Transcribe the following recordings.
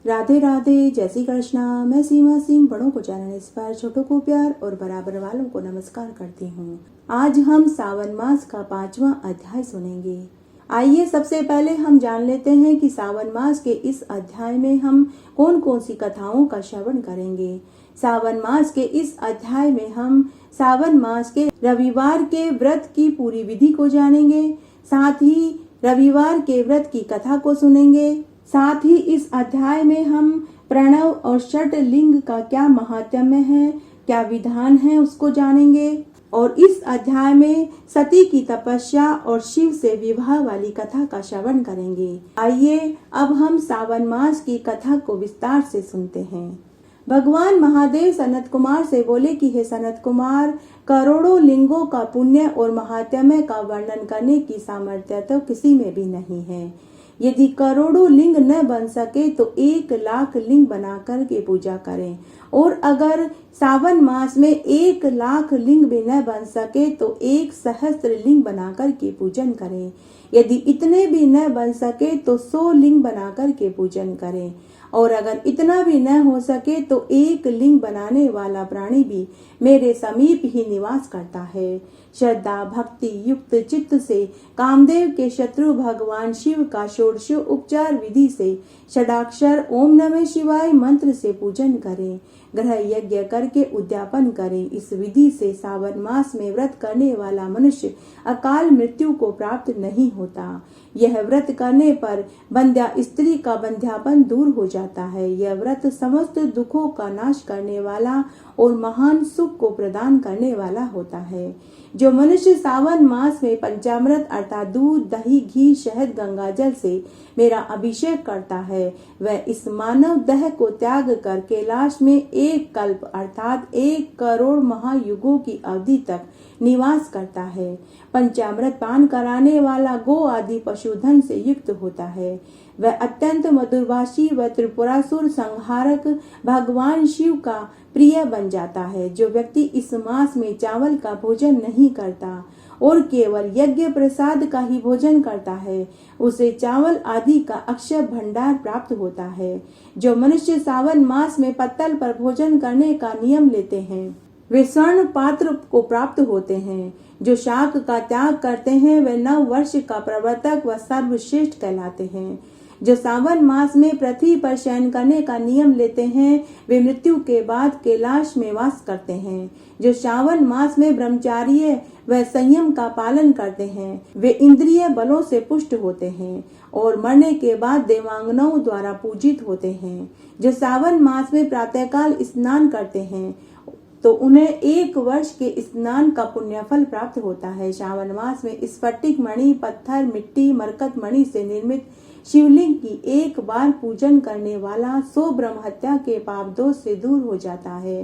राधे राधे, जय श्री कृष्णा। मैं सीमा सिंह बड़ों को जानने पर छोटों को प्यार और बराबर वालों को नमस्कार करती हूँ। आज हम सावन मास का 5वां अध्याय सुनेंगे। आइए सबसे पहले हम जान लेते हैं कि सावन मास के इस अध्याय में हम कौन कौन सी कथाओं का श्रवण करेंगे। सावन मास के इस अध्याय में हम सावन मास के रविवार के व्रत की पूरी विधि को जानेंगे, साथ ही रविवार के व्रत की कथा को सुनेंगे। साथ ही इस अध्याय में हम प्रणव और षट लिंग का क्या महात्म्य है, क्या विधान है, उसको जानेंगे। और इस अध्याय में सती की तपस्या और शिव से विवाह वाली कथा का श्रवण करेंगे। आइए अब हम सावन मास की कथा को विस्तार से सुनते हैं। भगवान महादेव सनत कुमार से बोले कि हे सनत कुमार, करोड़ों लिंगों का पुण्य और महात्म्य का वर्णन करने की सामर्थ्य तो किसी में भी नहीं है। यदि करोड़ों लिंग न बन सके तो 1,00,000 लिंग बनाकर के पूजा करें, और अगर सावन मास में 1,00,000 लिंग भी न बन सके तो 1,000,000 लिंग बनाकर के पूजन करें। यदि इतने भी न बन सके तो 100 लिंग बनाकर के पूजन करें, और अगर इतना भी न हो सके तो 1 लिंग बनाने वाला प्राणी भी मेरे समीप ही निवास करता है। श्रद्धा भक्ति युक्त चित्त से कामदेव के शत्रु भगवान शिव का षोडश उपचार विधि से षडाक्षर ओम नमः शिवाय मंत्र से पूजन करें। ग्रह यज्ञ करके उद्यापन करें। इस विधि से सावन मास में व्रत करने वाला मनुष्य अकाल मृत्यु को प्राप्त नहीं होता। यह व्रत करने पर बंध्या स्त्री का बंध्यापन दूर हो जाता है। यह व्रत समस्त दुखों का नाश करने वाला और महान सुख को प्रदान करने वाला होता है। जो मनुष्य सावन मास में पंचामृत अर्थात दूध, दही, घी, शहद, गंगा जल से मेरा अभिषेक करता है, वह इस मानव देह को त्याग कर कैलाश में 1 कल्प अर्थात 1 करोड़ महायुगों की अवधि तक निवास करता है। पंचामृत पान कराने वाला गो आदि पशुधन से युक्त होता है। वह अत्यंत मधुरभाषी व त्रिपुरासुर संहारक भगवान शिव का प्रिय बन जाता है। जो व्यक्ति इस मास में चावल का भोजन नहीं करता और केवल यज्ञ प्रसाद का ही भोजन करता है, उसे चावल आदि का अक्षय भंडार प्राप्त होता है। जो मनुष्य सावन मास में पत्तल पर भोजन करने का नियम लेते हैं, वे स्वर्ण पात्र को प्राप्त होते हैं। जो शाक का त्याग करते हैं, वे 9 वर्ष का प्रवर्तक व सर्वश्रेष्ठ कहलाते हैं। जो सावन मास में पृथ्वी पर शयन करने का नियम लेते हैं, वे मृत्यु के बाद कैलाश में वास करते हैं। जो सावन मास में ब्रह्मचार्य व संयम का पालन करते हैं, वे इंद्रिय बलों से पुष्ट होते हैं और मरने के बाद देवांगनाओं द्वारा पूजित होते हैं। जो सावन मास में प्रातःकाल स्नान करते हैं तो उन्हें 1 वर्ष के स्नान का पुण्य फल प्राप्त होता है। सावन मास में स्फटिक मणि, पत्थर, मिट्टी, मरकत मणि से निर्मित शिवलिंग की 1 बार पूजन करने वाला 100 ब्रह्म हत्या के पाप दोष से दूर हो जाता है।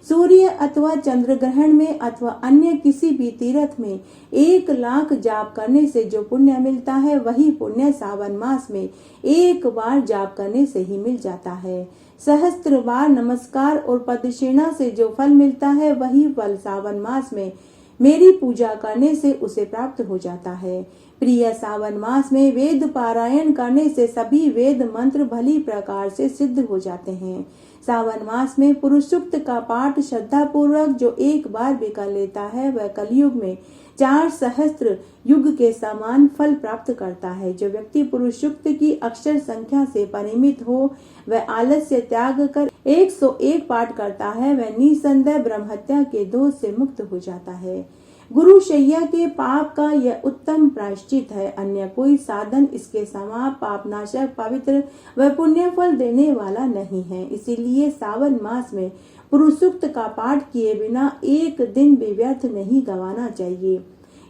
सूर्य अथवा चंद्र ग्रहण में अथवा अन्य किसी भी तीर्थ में 1,00,000 जाप करने से जो पुण्य मिलता है, वही पुण्य सावन मास में 1 बार जाप करने से ही मिल जाता है। सहस्त्र बार नमस्कार और प्रदक्षिणा से जो फल मिलता है, वही फल सावन मास में मेरी पूजा करने से उसे प्राप्त हो जाता है। प्रिय सावन मास में वेद पारायण करने से सभी वेद मंत्र भली प्रकार से सिद्ध हो जाते हैं। सावन मास में पुरुष सूक्त का पाठ श्रद्धा पूर्वक जो 1 बार भी कर लेता है, वह कलयुग में 4 सहस्त्र युग के समान फल प्राप्त करता है। जो व्यक्ति पुरुष सूक्त की अक्षर संख्या से परिमित हो, वह आलस्य त्याग कर 101 पाठ करता है, वह निसंदेह ब्रह्महत्या के दोष से मुक्त हो जाता है। गुरु शैया के पाप का यह उत्तम प्रायश्चित है। अन्य कोई साधन इसके समान पापनाशक, पवित्र व पुण्य फल देने वाला नहीं है। इसीलिए सावन मास में पुरुष सूक्त का पाठ किए बिना 1 दिन भी व्यर्थ नहीं गंवाना चाहिए।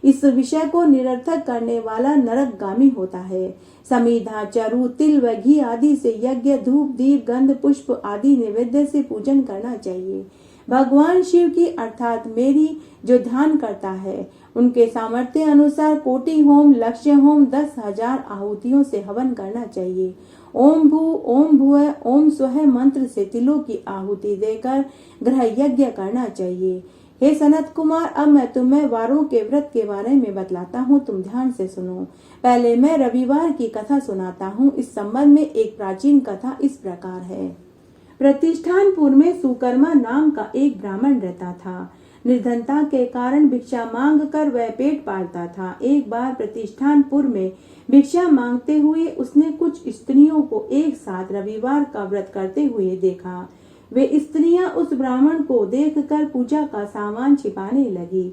इस विषय को निरर्थक करने वाला नरकगामी होता है। समीधा, चरु, तिल व घी आदि से यज्ञ, धूप, दीप, गंध, पुष्प आदि नैवेद्य से पूजन करना चाहिए। भगवान शिव की अर्थात मेरी जो ध्यान करता है, उनके सामर्थ्य अनुसार कोटि होम, लक्ष्य होम, 10,000 आहुतियों से हवन करना चाहिए। ओम भू, ओम भुवः, ओम स्वः मंत्र से तिलों की आहुति देकर ग्रह यज्ञ करना चाहिए। हे सनत कुमार, अब मैं तुम्हें वारों के व्रत के बारे में बतलाता हूँ, तुम ध्यान से सुनो। पहले मैं रविवार की कथा सुनाता हूँ। इस संबंध में एक प्राचीन कथा इस प्रकार है। प्रतिष्ठानपुर में सुकर्मा नाम का एक ब्राह्मण रहता था। निर्धनता के कारण भिक्षा मांग कर वह पेट पालता था। एक बार प्रतिष्ठानपुर में भिक्षा मांगते हुए उसने कुछ स्त्रियों को एक साथ रविवार का व्रत करते हुए देखा। वे स्त्रियां उस ब्राह्मण को देखकर पूजा का सामान छिपाने लगी।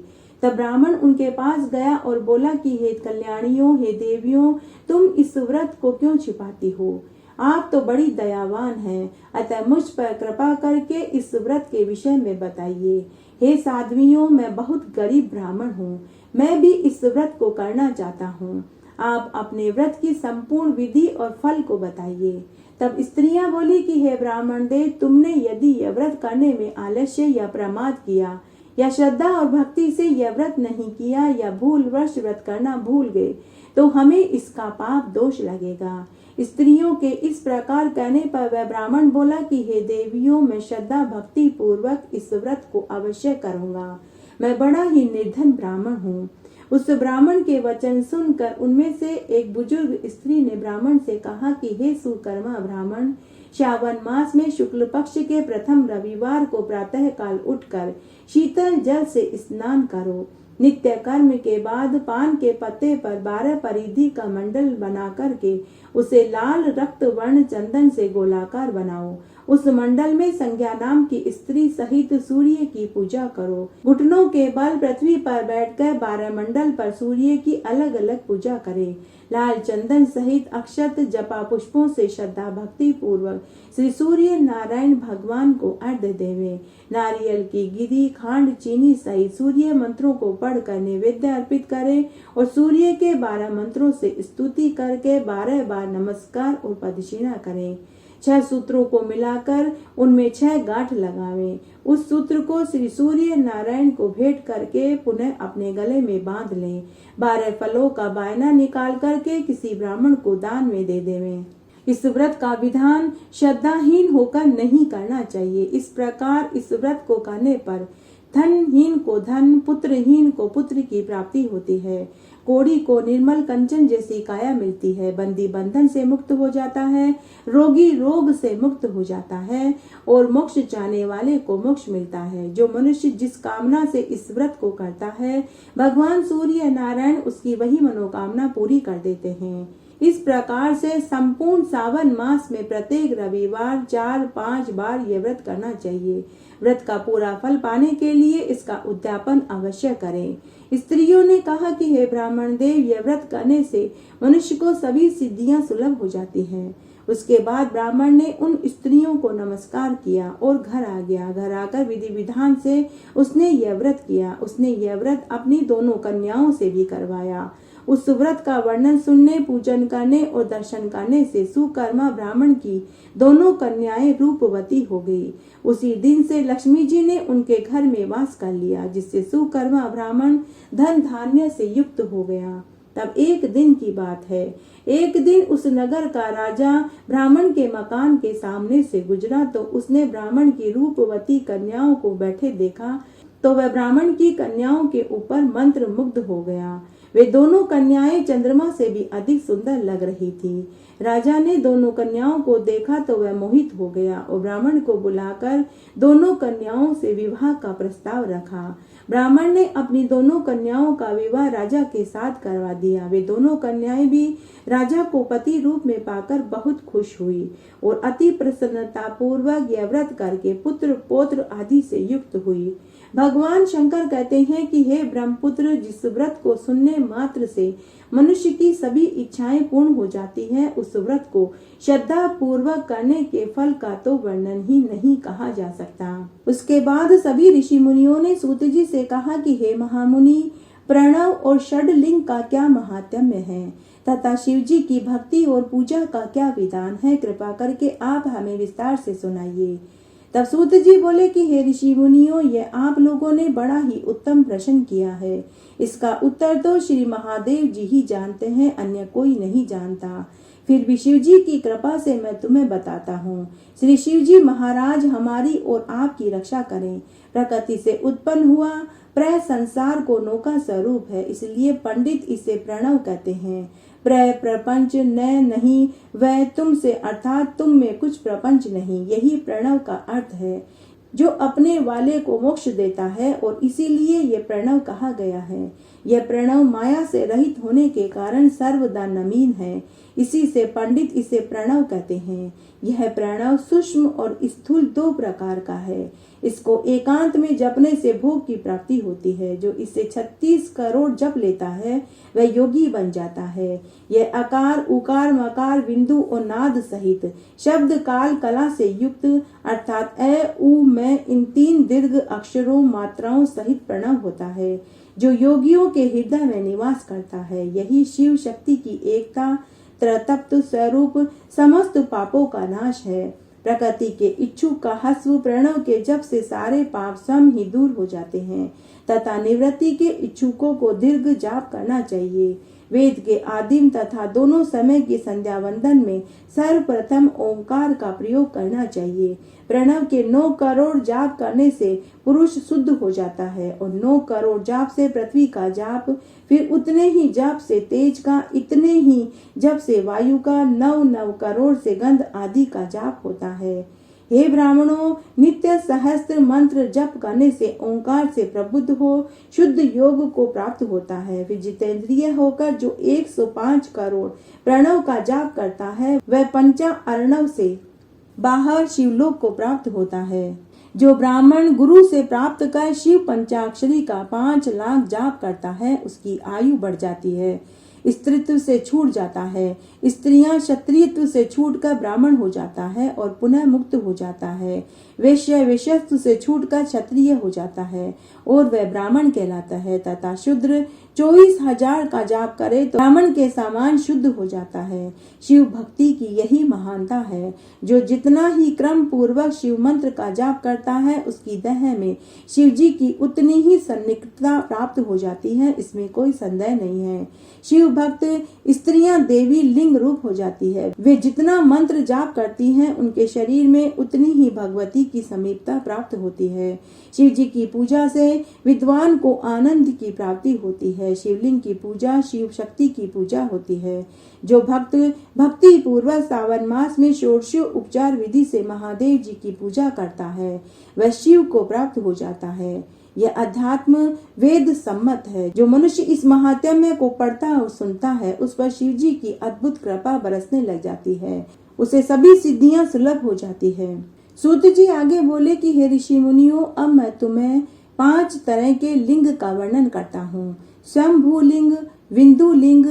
तब ब्राह्मण उनके पास गया और बोला कि हे कल्याणियों, हे देवियों, तुम इस व्रत को क्यों छिपाती हो? आप तो बड़ी दयावान हैं, अतः मुझ पर कृपा करके इस व्रत के विषय में बताइए। हे साध्वियों, मैं बहुत गरीब ब्राह्मण हूँ, मैं भी इस व्रत को करना चाहता हूँ। आप अपने व्रत की संपूर्ण विधि और फल को बताइए। तब स्त्रियां बोली कि हे ब्राह्मण देव, तुमने यदि यह व्रत करने में आलस्य या प्रमाद किया या श्रद्धा और भक्ति से यह व्रत नहीं किया या भूलवश व्रत करना भूल गए तो हमें इसका पाप दोष लगेगा। स्त्रियों के इस प्रकार कहने पर वह ब्राह्मण बोला कि हे देवियों, मैं श्रद्धा भक्ति पूर्वक इस व्रत को अवश्य करूंगा। मैं बड़ा ही निर्धन ब्राह्मण हूँ। उस ब्राह्मण के वचन सुनकर उनमें से एक बुजुर्ग स्त्री ने ब्राह्मण से कहा कि हे सुकर्मा ब्राह्मण, श्रावण मास में शुक्ल पक्ष के प्रथम रविवार को प्रातः काल उठकर शीतल जल से स्नान करो। नित्य कर्म के बाद पान के पत्ते पर 12 परिधि का मंडल बना करके उसे लाल रक्त वर्ण चंदन से गोलाकार बनाओ। उस मंडल में संज्ञा नाम की स्त्री सहित सूर्य की पूजा करो। घुटनों के बल पृथ्वी पर बैठकर 12 मंडल पर सूर्य की अलग अलग पूजा करे। लाल चंदन सहित अक्षत जपा पुष्पों से श्रद्धा भक्ति पूर्वक श्री सूर्य नारायण भगवान को अर्घ्य देवे। नारियल की गिरी, खांड, चीनी सहित सूर्य मंत्रों को पढ़कर नैवेद्य अर्पित करे और सूर्य के 12 मंत्रों से स्तुति करके 12 बार नमस्कार और प्रदक्षिणा करें। 6 सूत्रों को मिलाकर उनमें 6 गांठ लगावें। उस सूत्र को श्री सूर्य नारायण को भेंट करके पुनः अपने गले में बांध लें। 12 फलों का बायना निकाल करके किसी ब्राह्मण को दान में दे देवें। इस व्रत का विधान श्रद्धाहीन होकर नहीं करना चाहिए। इस प्रकार इस व्रत को करने पर धनहीन को धन, पुत्रहीन को पुत्र की प्राप्ति होती है। कोढ़ी को निर्मल कंचन जैसी काया मिलती है। बंदी बंधन से मुक्त हो जाता है, रोगी रोग से मुक्त हो जाता है और मोक्ष चाहने वाले को मोक्ष मिलता है। जो मनुष्य जिस कामना से इस व्रत को करता है, भगवान सूर्य नारायण उसकी वही मनोकामना पूरी कर देते हैं। इस प्रकार से संपूर्ण सावन मास में प्रत्येक रविवार 4-5 बार यह व्रत करना चाहिए। व्रत का पूरा फल पाने के लिए इसका उद्यापन अवश्य करें। स्त्रियों ने कहा कि हे ब्राह्मण देव, यह व्रत करने से मनुष्य को सभी सिद्धियां सुलभ हो जाती हैं। उसके बाद ब्राह्मण ने उन स्त्रियों को नमस्कार किया और घर आ गया। घर आकर विधि विधान से उसने यह व्रत किया। उसने यह व्रत अपनी दोनों कन्याओं से भी करवाया। उस व्रत का वर्णन सुनने, पूजन करने और दर्शन करने से सुकर्मा ब्राह्मण की दोनों कन्याएं रूपवती हो गई। उसी दिन से लक्ष्मी जी ने उनके घर में वास कर लिया, जिससे सुकर्मा ब्राह्मण धन धान्य से युक्त हो गया। तब एक दिन की बात है, एक दिन उस नगर का राजा ब्राह्मण के मकान के सामने से गुजरा तो उसने ब्राह्मण की रूपवती कन्याओं को बैठे देखा तो वह ब्राह्मण की कन्याओं के ऊपर मंत्र मुग्ध हो गया। वे दोनों कन्याएं चंद्रमा से भी अधिक सुंदर लग रही थी। राजा ने दोनों कन्याओं को देखा तो वह मोहित हो गया और ब्राह्मण को बुलाकर दोनों कन्याओं से विवाह का प्रस्ताव रखा। ब्राह्मण ने अपनी दोनों कन्याओं का विवाह राजा के साथ करवा दिया। वे दोनों कन्याएं भी राजा को पति रूप में पाकर बहुत खुश हुई और अति प्रसन्नता पूर्वक यह व्रत करके पुत्र पौत्र आदि से युक्त हुई। भगवान शंकर कहते हैं कि हे ब्रह्मपुत्र, जिस व्रत को सुनने मात्र से मनुष्य की सभी इच्छाएं पूर्ण हो जाती है, उस व्रत को श्रद्धा पूर्वक करने के फल का तो वर्णन ही नहीं कहा जा सकता। उसके बाद सभी ऋषि मुनियों ने सूत जी से कहा कि हे महामुनि, प्रणव और षडलिंग का क्या महात्म्य है तथा शिव जी की भक्ति और पूजा का क्या विधान है, कृपा करके आप हमें विस्तार से सुनाइए। तब सूत जी बोले कि हे ऋषि मुनियों, यह आप लोगों ने बड़ा ही उत्तम प्रश्न किया है। इसका उत्तर तो श्री महादेव जी ही जानते हैं, अन्य कोई नहीं जानता। फिर भी शिव जी की कृपा से मैं तुम्हें बताता हूँ। श्री शिव जी महाराज हमारी और आपकी रक्षा करें। प्रकृति से उत्पन्न हुआ प्र संसार को नौका स्वरूप है, इसलिए पंडित इसे प्रणव कहते हैं। प्रपंच न नहीं वह तुमसे अर्थात तुम में कुछ प्रपंच नहीं, यही प्रणव का अर्थ है, जो अपने वाले को मोक्ष देता है और इसीलिए ये प्रणव कहा गया है। यह प्रणव माया से रहित होने के कारण सर्वदा नवीन है, इसी से पंडित इसे प्रणव कहते हैं। यह प्रणव सूक्ष्म और स्थूल दो प्रकार का है। इसको एकांत में जपने से भोग की प्राप्ति होती है। जो इसे 36 करोड़ जप लेता है वह योगी बन जाता है। यह अकार उकार मकार बिंदु और नाद सहित शब्द काल कला से युक्त अर्थात अ उ मैं इन 3 दीर्घ अक्षरों मात्राओं सहित प्रणव होता है, जो योगियों के हृदय में निवास करता है। यही शिव शक्ति की एकता त्रतप्त स्वरूप समस्त पापों का नाश है। प्रकृति के इच्छुक का हस्व प्रणव के जप से सारे पाप स्वयं ही दूर हो जाते हैं तथा निवृत्ति के इच्छुकों को दीर्घ जाप करना चाहिए। वेद के आदिम तथा दोनों समय की संध्या वंदन में सर्वप्रथम ओंकार का प्रयोग करना चाहिए। प्रणव के 9 करोड़ जाप करने से पुरुष शुद्ध हो जाता है और 9 करोड़ जाप से पृथ्वी का जाप, फिर उतने ही जाप से तेज का, इतने ही जप से वायु का, 9 करोड़ से गंध आदि का जाप होता है। हे ब्राह्मणों, नित्य सहस्त्र मंत्र जप करने से ओंकार से प्रबुद्ध हो शुद्ध योग को प्राप्त होता है। फिर जितेंद्रिय होकर जो 105 करोड़ प्रणव का जाप करता है वह पंचा अर्णव से बाहर शिवलोक को प्राप्त होता है। जो ब्राह्मण गुरु से प्राप्त कर शिव पंचाक्षरी का 5 लाख जाप करता है उसकी आयु बढ़ जाती है, स्त्रीत्व से छूट जाता है, स्त्रियां क्षत्रियत्व से छूटकर ब्राह्मण हो जाता है और पुनः मुक्त हो जाता है, वैश्य वैश्यत्व से छूटकर क्षत्रिय हो जाता है और वह ब्राह्मण कहलाता है, तथा शूद्र 24,000 का जाप करे तो ब्राह्मण के समान शुद्ध हो जाता है। शिव भक्ति की यही महानता है। जो जितना ही क्रम पूर्वक शिव मंत्र का जाप करता है उसकी देह में शिव जी की उतनी ही सन्निकटता प्राप्त हो जाती है, इसमें कोई संदेह नहीं है। शिव भक्त स्त्रियां देवी लिंग रूप हो जाती है। वे जितना मंत्र जाप करती हैं उनके शरीर में उतनी ही भगवती की समीपता प्राप्त होती है। शिव जी की पूजा से विद्वान को आनंद की प्राप्ति होती है। शिवलिंग की पूजा शिव शक्ति की पूजा होती है। जो भक्त भक्ति पूर्वक सावन मास में षोडशीय उपचार विधि से महादेव जी की पूजा करता है वह शिव को प्राप्त हो जाता है। यह अध्यात्म वेद सम्मत है। जो मनुष्य इस महात्म्य को पढ़ता और सुनता है उस पर शिव जी की अद्भुत कृपा बरसने लग जाती है, उसे सभी सिद्धियां सुलभ हो जाती है। सूत जी आगे बोले कि हे ऋषि मुनियों, अब मैं तुम्हें 5 तरह के लिंग का वर्णन करता हूँ। स्वयंभू लिंग, विंदु लिंग,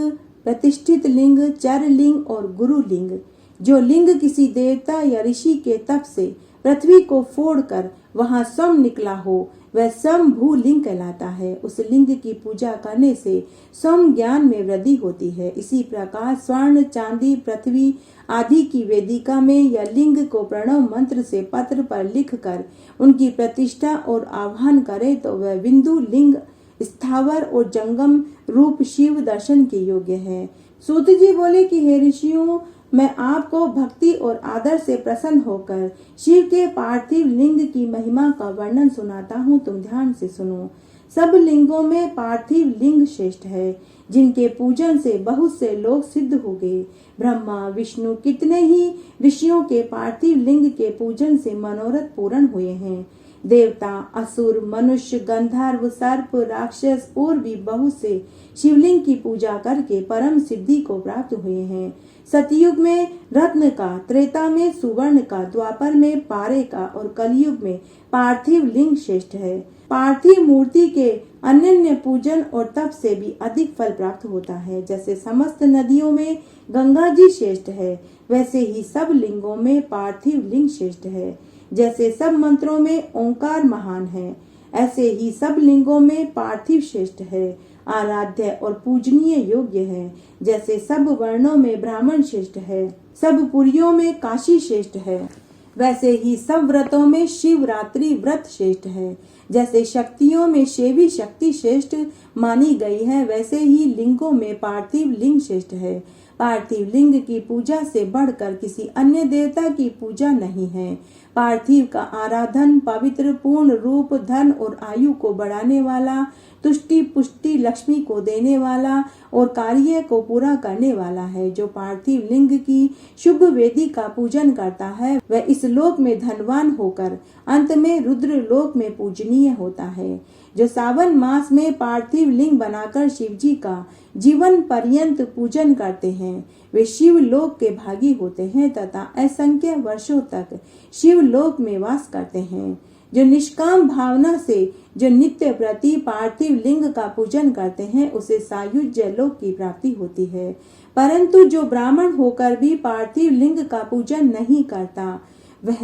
प्रतिष्ठित लिंग, चर लिंग और गुरु लिंग। जो लिंग किसी देवता या ऋषि के तप से पृथ्वी को फोड़कर वहां स्वयं निकला हो वह स्वयंभू लिंग कहलाता है। उस लिंग की पूजा करने से स्वयं ज्ञान में वृद्धि होती है। इसी प्रकार स्वर्ण, चांदी, पृथ्वी आदि की वेदिका में या लिंग को प्रणव मंत्र से पत्र पर लिखकर उनकी प्रतिष्ठा और आह्वान करे तो वह बिंदु लिंग स्थावर और जंगम रूप शिव दर्शन के योग्य है। सूत जी बोले कि हे ऋषियों, मैं आपको भक्ति और आदर से प्रसन्न होकर शिव के पार्थिव लिंग की महिमा का वर्णन सुनाता हूँ, तुम ध्यान से सुनो। सब लिंगों में पार्थिव लिंग श्रेष्ठ है, जिनके पूजन से बहुत से लोग सिद्ध हो गए। ब्रह्मा विष्णु कितने ही ऋषियों के पार्थिव लिंग के पूजन से मनोरथ पूर्ण हुए हैं। देवता, असुर, मनुष्य, गंधर्व, सर्प, राक्षस और भी बहुत से शिवलिंग की पूजा करके परम सिद्धि को प्राप्त हुए हैं। सतयुग में रत्न का, त्रेता में सुवर्ण का, द्वापर में पारे का और कलयुग में पार्थिव लिंग श्रेष्ठ है। पार्थिव मूर्ति के अनन्य पूजन और तप से भी अधिक फल प्राप्त होता है। जैसे समस्त नदियों में गंगा जी श्रेष्ठ है, वैसे ही सब लिंगों में पार्थिव लिंग श्रेष्ठ है। जैसे सब मंत्रों में ओंकार महान है, ऐसे ही सब लिंगों में पार्थिव श्रेष्ठ है, आराध्य और पूजनीय योग्य है। जैसे सब वर्णों में ब्राह्मण श्रेष्ठ है, सब पुरियों में काशी श्रेष्ठ है, वैसे ही सब व्रतों में शिवरात्रि व्रत श्रेष्ठ है। जैसे शक्तियों में शैवी शक्ति श्रेष्ठ मानी गई है, वैसे ही लिंगों में पार्थिव लिंग श्रेष्ठ है। पार्थिव लिंग की पूजा से बढ़कर किसी अन्य देवता की पूजा नहीं है। पार्थिव का आराधन पवित्र, पूर्ण रूप, धन और आयु को बढ़ाने वाला, तुष्टि पुष्टि लक्ष्मी को देने वाला और कार्य को पूरा करने वाला है। जो पार्थिव लिंग की शुभ वेदी का पूजन करता है वह इस लोक में धनवान होकर अंत में रुद्र लोक में पूजनीय होता है। जो सावन मास में पार्थिव लिंग बनाकर शिव जी का जीवन पर्यंत पूजन करते हैं वे शिव लोक के भागी होते हैं तथा असंख्य वर्षों तक शिव लोक में वास करते हैं। जो निष्काम भावना से जो नित्य प्रति पार्थिव लिंग का पूजन करते हैं उसे सायुज्य लोक की प्राप्ति होती है। परंतु जो ब्राह्मण होकर भी पार्थिव लिंग का पूजन नहीं करता वह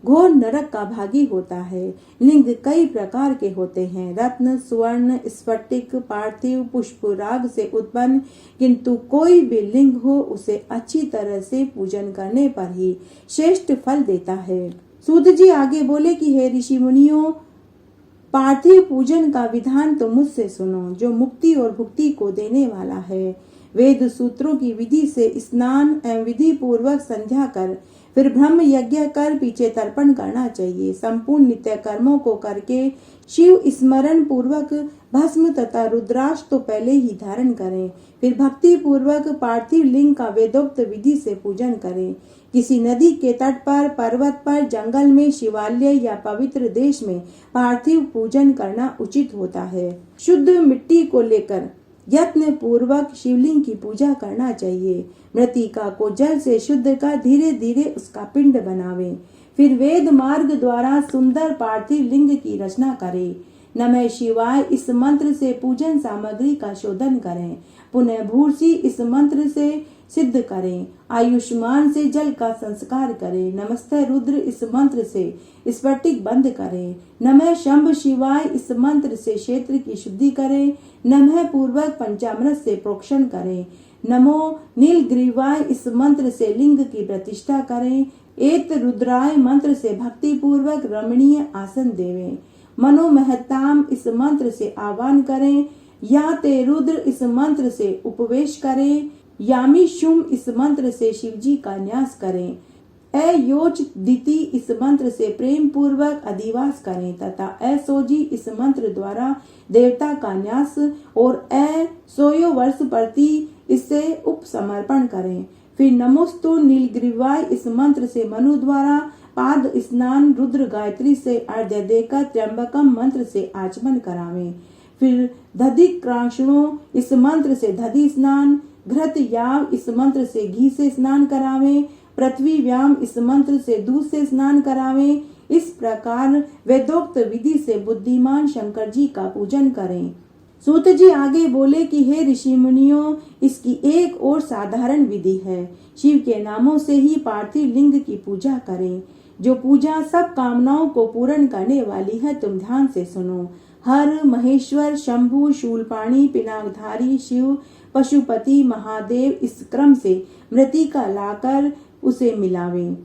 घोर नरक का भागी होता है। लिंग कई प्रकार के होते हैं, रत्न, स्वर्ण, स्फटिक, पार्थिव, पुष्प, राग से उत्पन्न, किंतु कोई भी लिंग हो उसे अच्छी तरह से पूजन करने पर ही श्रेष्ठ फल देता है। सूत जी आगे बोले कि हे ऋषि मुनियों, पार्थिव पूजन का विधान तो मुझसे सुनो जो मुक्ति और भुक्ति को देने वाला है। वेद सूत्रों की विधि से स्नान एवं विधि पूर्वक संध्या कर फिर ब्रह्म यज्ञ कर पीछे तर्पण करना चाहिए। संपूर्ण नित्य कर्मों को करके शिव स्मरण पूर्वक भस्म तथा रुद्राक्ष तो पहले ही धारण करें, फिर भक्ति पूर्वक पार्थिव लिंग का वेदोक्त विधि से पूजन करें। किसी नदी के तट पर, पर्वत पर, जंगल में, शिवालय या पवित्र देश में पार्थिव पूजन करना उचित होता है। शुद्ध मिट्टी को लेकर यत्न पूर्वक शिवलिंग की पूजा करना चाहिए। मृतिका को जल से शुद्ध कर धीरे धीरे उसका पिंड बनावे, फिर वेद मार्ग द्वारा सुंदर पार्थिव लिंग की रचना करें। नमः शिवाय इस मंत्र से पूजन सामग्री का शोधन करें। पुनः भूर्सी इस मंत्र से सिद्ध करें। आयुष्मान से जल का संस्कार करें। नमस्ते रुद्र इस मंत्र से स्फटिक बंद करें। नमः शंभ शिवाय इस मंत्र से क्षेत्र की शुद्धि करें। नमः पूर्वक पंचामृत से प्रोक्षण करें। नमो नीलग्रीवाय इस मंत्र से लिंग की प्रतिष्ठा करें। एत रुद्राय मंत्र से भक्ति पूर्वक रमणीय आसन देवें। मनोमहताम इस मंत्र से आह्वान करें। या ते रुद्र इस मंत्र से उपवेश करें। यामी शुम इस मंत्र से शिवजी का न्यास करें। अयोच दिति इस मंत्र से प्रेम पूर्वक अधिवास करें तथा असोजी इस मंत्र द्वारा देवता का न्यास और सोयो वर्ष प्रति इससे उपसमर्पण करें। फिर नमोस्तु नीलग्रीवाय इस मंत्र से मनु द्वारा पाद स्नान रुद्र गायत्री से अर्घ्य देकर त्र्यंबकम मंत्र से आचमन करावें। फिर दधिक्रांशणों इस मंत्र से दधि स्नान, घृत याव इस मंत्र से घी से स्नान करावें। पृथ्वी व्याम इस मंत्र से दूध से स्नान करावें। इस प्रकार वेदोक्त विधि से बुद्धिमान शंकर जी का पूजन करें। सूत जी आगे बोले कि हे ऋषि मुनियों, इसकी एक और साधारण विधि है। शिव के नामों से ही पार्थिव लिंग की पूजा करें। जो पूजा सब कामनाओं को पूर्ण करने वाली है तुम ध्यान से सुनो। हर, महेश्वर, शंभु, शूलपाणी, पिनाकधारी, शिव, पशुपति, महादेव इस क्रम से मृतिका लाकर उसे मिलावें।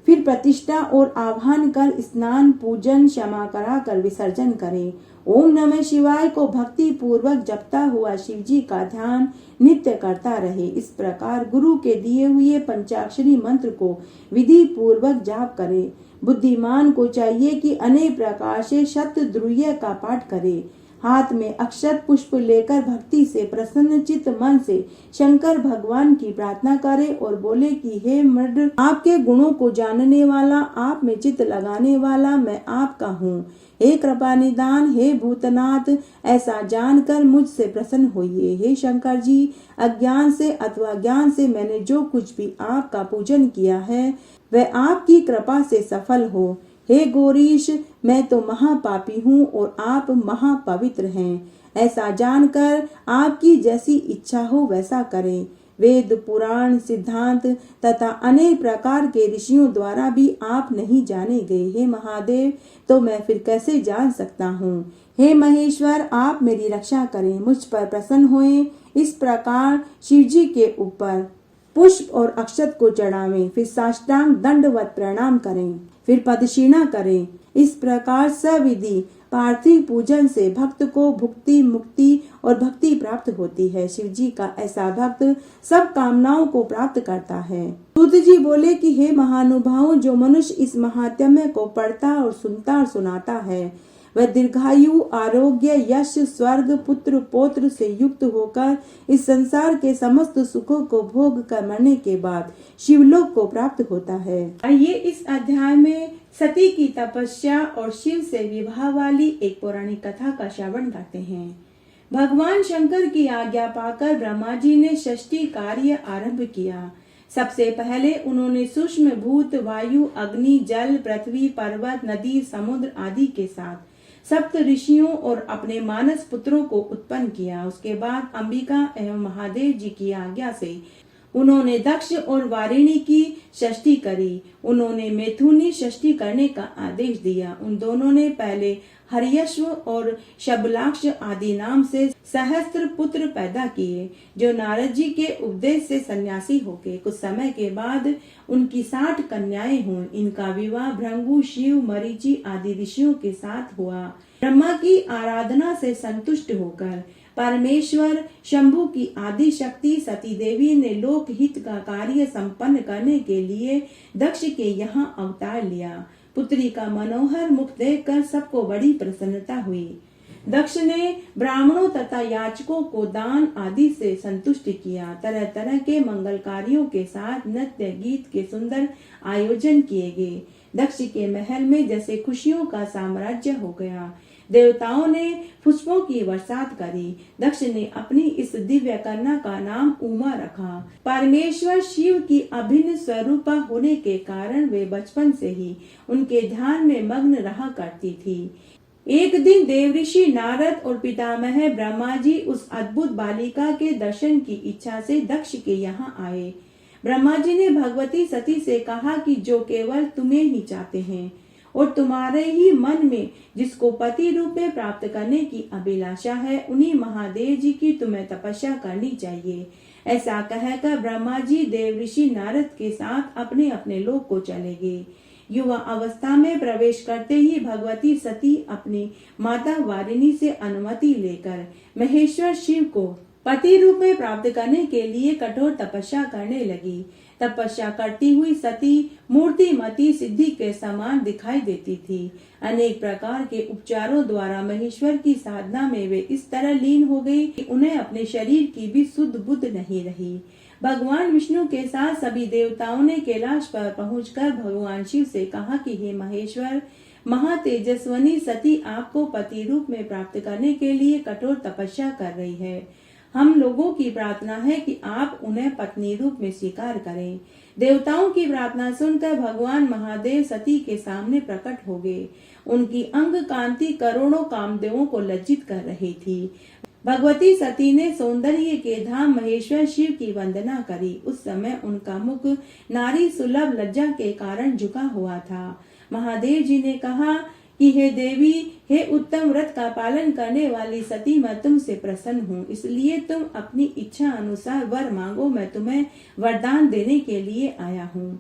फिर प्रतिष्ठा और आह्वान कर स्नान, पूजन, क्षमा कराकर विसर्जन करें। ओम नमः शिवाय को भक्ति पूर्वक जपता हुआ शिवजी का ध्यान नित्य करता रहे। इस प्रकार गुरु के दिए हुए पंचाक्षरी मंत्र को विधि पूर्वक जाप करे। बुद्धिमान को चाहिए कि अनेक प्रकार से शतद्रुह्य का पाठ करे। हाथ में अक्षत पुष्प लेकर भक्ति से प्रसन्न चित्त मन से शंकर भगवान की प्रार्थना करे और बोले कि हे मृड, आपके गुणों को जानने वाला, आप में चित्त लगाने वाला मैं आपका हूँ। हे कृपा निदान, हे भूतनाथ, ऐसा जानकर मुझसे प्रसन्न होइए। हे शंकर जी, अज्ञान से अथवा ज्ञान से मैंने जो कुछ भी आपका पूजन किया है वह आपकी कृपा से सफल हो। हे गौरीश, मैं तो महापापी हूँ और आप महापवित्र हैं। ऐसा जानकर आपकी जैसी इच्छा हो वैसा करें। वेद, पुराण, सिद्धांत तथा अनेक प्रकार के ऋषियों द्वारा भी आप नहीं जाने गए। हे महादेव, तो मैं फिर कैसे जान सकता हूँ। हे महेश्वर, आप मेरी रक्षा करें, मुझ पर प्रसन्न होएं। इस प्रकार शिवजी के ऊपर पुष्प और अक्षत को चढ़ावें, फिर साष्टांग दंडवत प्रणाम करें, फिर पदक्षिणा करें। इस प्रकार सविधि पार्थिव पूजन से भक्त को भुक्ति, मुक्ति और भक्ति प्राप्त होती है। शिव जी का ऐसा भक्त सब कामनाओं को प्राप्त करता है। सूत जी बोले कि हे महानुभावों, जो मनुष्य इस महात्म्य को पढ़ता और सुनता और सुनाता है, वह दीर्घायु, आरोग्य, यश, स्वर्ग, पुत्र, पौत्र से युक्त होकर इस संसार के समस्त सुखों को भोग कर मरने के बाद शिवलोक को प्राप्त होता है। आइए इस अध्याय में सती की तपस्या और शिव से विवाह वाली एक पौराणिक कथा का श्रवण करते हैं। भगवान शंकर की आज्ञा पाकर ब्रह्मा जी ने षष्ठी कार्य आरंभ किया। सबसे पहले उन्होंने सूक्ष्म भूत, वायु, अग्नि, जल, पृथ्वी, पर्वत, नदी, समुद्र आदि के साथ सप्त ऋषियों और अपने मानस पुत्रों को उत्पन्न किया। उसके बाद अंबिका एवं महादेव जी की आज्ञा से उन्होंने दक्ष और वारिणी की षष्ठी करी। उन्होंने मैथुनी षष्ठी करने का आदेश दिया। उन दोनों ने पहले हरियश्व और शबलाक्ष आदि नाम से सहस्त्र पुत्र पैदा किए, जो नारद जी के उपदेश से सन्यासी हो गए। कुछ समय के बाद उनकी 60 कन्याएं हुई। इनका विवाह भृंगु, शिव, मरीचि आदि ऋषियों के साथ हुआ। ब्रह्मा की आराधना से संतुष्ट होकर परमेश्वर शंभु की आदि शक्ति सती देवी ने लोक हित का कार्य संपन्न करने के लिए दक्ष के यहाँ अवतार लिया। पुत्री का मनोहर मुख देखकर सबको बड़ी प्रसन्नता हुई। दक्ष ने ब्राह्मणों तथा याचकों को दान आदि से संतुष्ट किया। तरह तरह के मंगल कार्यों के साथ नृत्य गीत के सुंदर आयोजन किए गए। दक्ष के महल में जैसे खुशियों का साम्राज्य हो गया। देवताओं ने पुष्पों की बरसात करी। दक्ष ने अपनी इस दिव्य कन्या का नाम उमा रखा। परमेश्वर शिव की अभिन्न स्वरूपा होने के कारण वे बचपन से ही उनके ध्यान में मग्न रहा करती थी। एक दिन देवऋषि नारद और पितामह ब्रह्मा जी उस अद्भुत बालिका के दर्शन की इच्छा से दक्ष के यहाँ आए। ब्रह्मा जी ने भगवती सती से कहा कि जो केवल तुम्हें ही चाहते हैं और तुम्हारे ही मन में जिसको पति रूप में प्राप्त करने की अभिलाषा है, उन्हीं महादेव जी की तुम्हें तपस्या करनी चाहिए। ऐसा कहकर ब्रह्मा जी देवऋषि नारद के साथ अपने अपने लोक को चले गए। युवा अवस्था में प्रवेश करते ही भगवती सती अपनी माता वारिणी से अनुमति लेकर महेश्वर शिव को पति रूप में प्राप्त करने के लिए कठोर तपस्या करने लगी। तपस्या करती हुई सती मूर्तिमती सिद्धि के समान दिखाई देती थी। अनेक प्रकार के उपचारों द्वारा महेश्वर की साधना में वे इस तरह लीन हो गई कि उन्हें अपने शरीर की भी शुद्ध बुद्ध नहीं रही। भगवान विष्णु के साथ सभी देवताओं ने कैलाश पर पहुंचकर भगवान शिव से कहा कि हे महेश्वर, महातेजस्वनी सती आपको पति रूप में प्राप्त करने के लिए कठोर तपस्या कर रही है। हम लोगों की प्रार्थना है कि आप उन्हें पत्नी रूप में स्वीकार करें। देवताओं की प्रार्थना सुनकर भगवान महादेव सती के सामने प्रकट हो गए। उनकी अंग कांति करोड़ों कामदेवों को लज्जित कर रही थी। भगवती सती ने सौंदर्य के धाम महेश्वर शिव की वंदना करी। उस समय उनका मुख नारी सुलभ लज्जा के कारण झुका हुआ था। महादेव जी ने कहा कि हे देवी, हे उत्तम व्रत का पालन करने वाली सती, मैं तुमसे प्रसन्न हूँ, इसलिए तुम अपनी इच्छा अनुसार वर मांगो, मैं तुम्हें वरदान देने के लिए आया हूँ।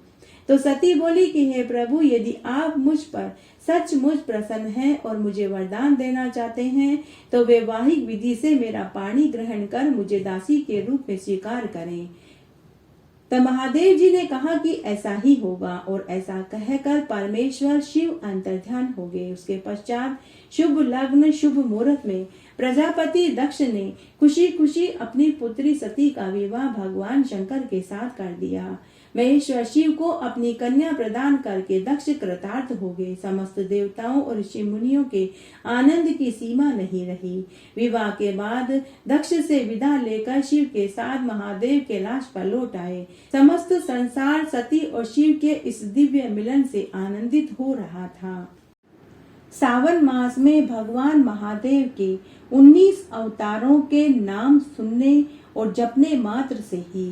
तो सती बोली कि हे प्रभु, यदि आप मुझ पर सचमुच प्रसन्न हैं और मुझे वरदान देना चाहते हैं, तो वैवाहिक विधि से मेरा पाणी ग्रहण कर मुझे दासी के रूप में स्वीकार करें। तब महादेव जी ने कहा कि ऐसा ही होगा, और ऐसा कहकर परमेश्वर शिव अंतर्ध्यान हो गए। उसके पश्चात शुभ लग्न शुभ मुहूर्त में प्रजापति दक्ष ने खुशी खुशी अपनी पुत्री सती का विवाह भगवान शंकर के साथ कर दिया। महेश्वर शिव को अपनी कन्या प्रदान करके दक्ष कृतार्थ हो गए। समस्त देवताओं और ऋषि मुनियों के आनंद की सीमा नहीं रही। विवाह के बाद दक्ष से विदा लेकर शिव के साथ महादेव कैलाश पर लौट आए। समस्त संसार सती और शिव के इस दिव्य मिलन से आनंदित हो रहा था। सावन मास में भगवान महादेव के 19 अवतारों के नाम सुनने और जपने मात्र से ही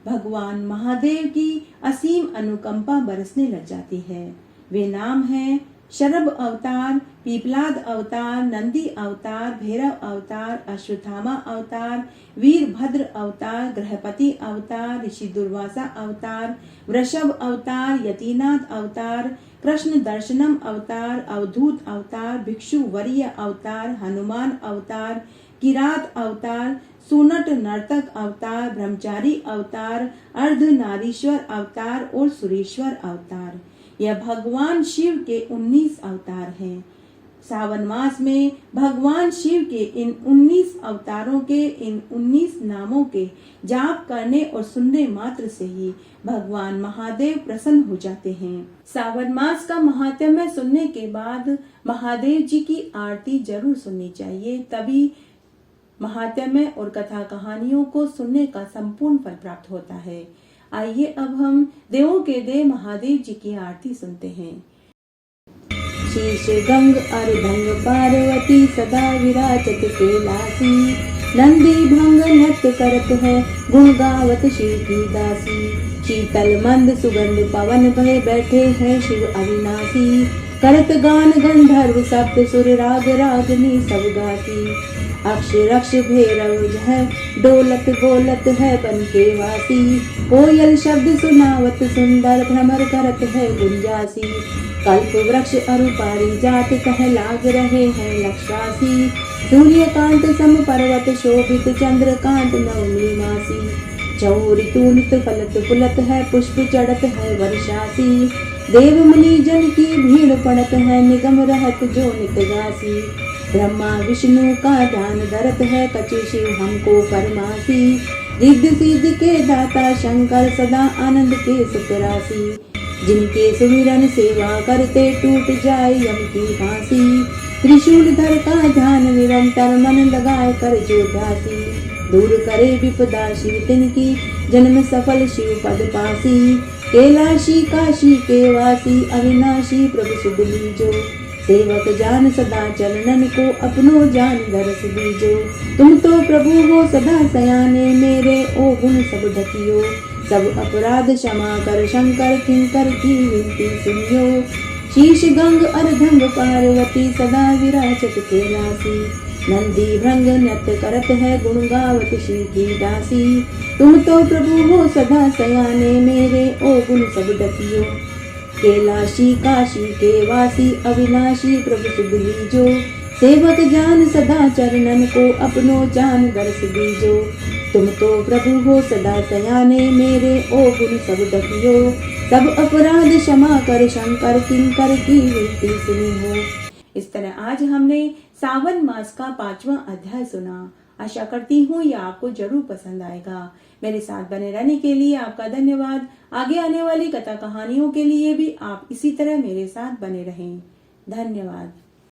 भगवान महादेव की असीम अनुकंपा बरसने लग जाती है। वे नाम हैं शरभ अवतार, पीपलाद अवतार, नंदी अवतार, भैरव अवतार, अश्वत्थामा अवतार, वीरभद्र अवतार, गृहपति अवतार, ऋषि दुर्वासा अवतार, वृषभ अवतार, यतीनाथ अवतार, कृष्ण दर्शनम अवतार, अवधूत अवतार, भिक्षु वर्य अवतार, हनुमान अवतार, किरात अवतार, सुनट नर्तक अवतार, ब्रह्मचारी अवतार, अर्धनारीश्वर अवतार और सुरेश्वर अवतार। यह भगवान शिव के 19 अवतार हैं। सावन मास में भगवान शिव के इन 19 अवतारों के इन 19 नामों के जाप करने और सुनने मात्र से ही भगवान महादेव प्रसन्न हो जाते हैं। सावन मास का महात्म्य सुनने के बाद महादेव जी की आरती जरूर सुननी चाहिए, तभी महात्म्य और कथा कहानियों को सुनने का संपूर्ण फल प्राप्त होता है। आइए अब हम देवों के देव महादेव जी की आरती सुनते हैं। शीश गंग अर्धंग पार्वती सदा विराजत कैलासी, नंदी भंग नृत्य करत है गुण गावत शिव की दासी। शीतल मंद सुगंध पवन भय बैठे हैं शिव अविनाशी, करत गान गंधर्व सप्त सुर राग रागनी सब गासी। अक्ष रक्ष भैरव है डोलत बोलत है बन के वासी, कोयल शब्द सुनावत सुंदर भ्रमर करत है गुंजासी। कल्प वृक्ष अरु पारिजात कह लाग रहे हैं लक्षासी, सूर्यकांत सम पर्वत शोभित चंद्रकांत नवमी मासी। चौ ऋतु नित फलत फुलत है पुष्प चढ़त है वर्षासी, देव मुनि जन की भीड़ पड़त है निगम रहत जो नित गासी। ब्रह्मा विष्णु का ध्यान धरत है कचे शिव हमको परमासी, रिद्ध सिद्ध के दाता शंकर सदा आनंद के सुखरासी। जिनके सुमिरन सेवा करते टूट जाए यम की फांसी, त्रिशूल धर का ध्यान निरंतर मन लगाए कर जो ध्यासी। दूर करे विपदा शिव तिनकी जन्म सफल शिव पद पासी, कैलाशी काशी के वासी अविनाशी प्रभु सुध लीजो। सेवक जान सदा चरणन को अपनो जान दरस दीजो। तुम तो प्रभु हो सदा सयाने मेरे ओ गुण सब ढकियो, सब अपराध क्षमा कर शंकर किंकर की विनती सुनियो। शीश गंग अर्धंग पार्वती सदा विराजत कैलासी, नंदी भृंग नृत्य करत है गुण गावत शिव की दासी। तुम तो प्रभु हो सदा सयाने मेरे ओ गुण सब ढकियो, कैलाशी काशी के वासी अविनाशी प्रभु सुध लीजो। सेवक जान सदा चरणन को अपनो जान दरस दीजो। तुम तो प्रभु हो सदा सयाने मेरे ओ गुण सब ढकियो, सब अपराध क्षमा कर शंकर किंकर की विनती सुनी हो। इस तरह आज हमने सावन मास का 5वां अध्याय सुना। आशा करती हूँ यह आपको जरूर पसंद आएगा। मेरे साथ बने रहने के लिए आपका धन्यवाद। आगे आने वाली कथा कहानियों के लिए भी आप इसी तरह मेरे साथ बने रहें। धन्यवाद।